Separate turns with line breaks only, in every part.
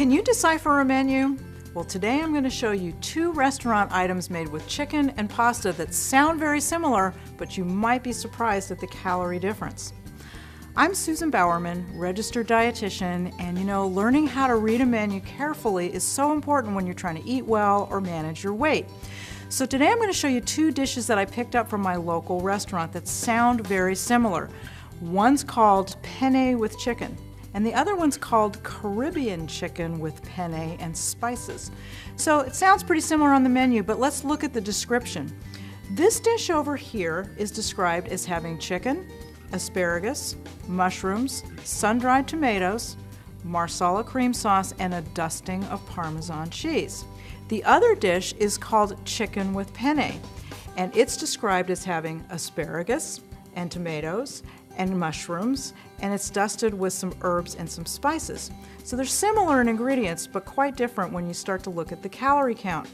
Can you decipher a menu? Well, today I'm going to show you 2 restaurant items made with chicken and pasta that sound very similar, but you might be surprised at the calorie difference. I'm Susan Bowerman, registered dietitian, and learning how to read a menu carefully is so important when you're trying to eat well or manage your weight. So today I'm going to show you 2 dishes that I picked up from my local restaurant that sound very similar. One's called penne with chicken, and the other one's called Caribbean chicken with penne and spices. So it sounds pretty similar on the menu, but let's look at the description. This dish over here is described as having chicken, asparagus, mushrooms, sun-dried tomatoes, marsala cream sauce, and a dusting of Parmesan cheese. The other dish is called chicken with penne, and it's described as having asparagus and tomatoes and mushrooms, and it's dusted with some herbs and some spices. So they're similar in ingredients, but quite different when you start to look at the calorie count.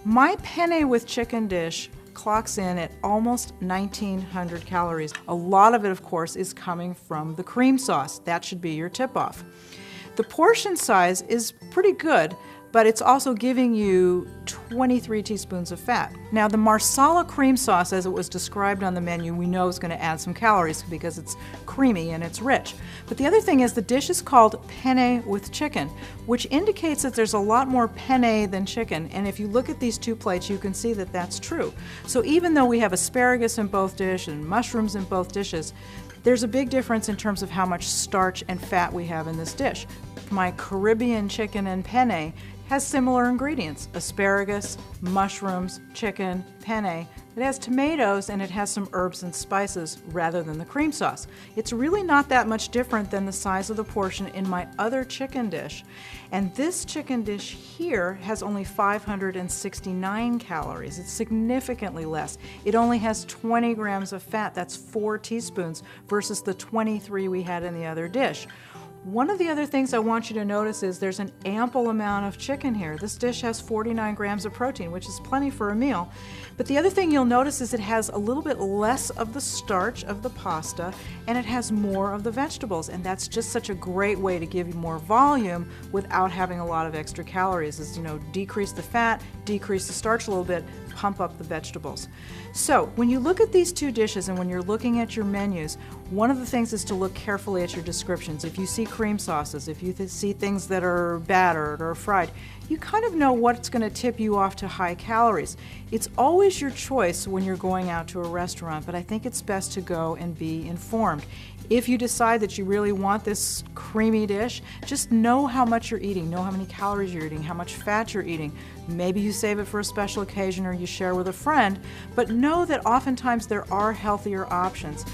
My penne with chicken dish clocks in at almost 1,900 calories. A lot of it, of course, is coming from the cream sauce. That should be your tip-off. The portion size is pretty good, but it's also giving you 23 teaspoons of fat. Now, the marsala cream sauce, as it was described on the menu, we know is going to add some calories because it's creamy and it's rich. But the other thing is the dish is called penne with chicken, which indicates that there's a lot more penne than chicken. And if you look at these 2 plates, you can see that that's true. So even though we have asparagus in both dishes and mushrooms in both dishes, there's a big difference in terms of how much starch and fat we have in this dish. My Caribbean chicken and penne has similar ingredients: asparagus, mushrooms, chicken, penne. It has tomatoes and it has some herbs and spices rather than the cream sauce. It's really not that much different than the size of the portion in my other chicken dish. And this chicken dish here has only 569 calories. It's significantly less. It only has 20 grams of fat. That's 4 teaspoons versus the 23 we had in the other dish. One of the other things I want you to notice is there's an ample amount of chicken here. This dish has 49 grams of protein, which is plenty for a meal. But the other thing you'll notice is it has a little bit less of the starch of the pasta, and it has more of the vegetables. And that's just such a great way to give you more volume without having a lot of extra calories, is, decrease the fat, decrease the starch a little bit, pump up the vegetables. So when you look at these 2 dishes and when you're looking at your menus, one of the things is to look carefully at your descriptions. If you see cream sauces, if you see things that are battered or fried, you kind of know what's going to tip you off to high calories. It's always your choice when you're going out to a restaurant, but I think it's best to go and be informed. If you decide that you really want this creamy dish, just know how much you're eating, know how many calories you're eating, how much fat you're eating. Maybe you save it for a special occasion or you share with a friend, but know that oftentimes there are healthier options.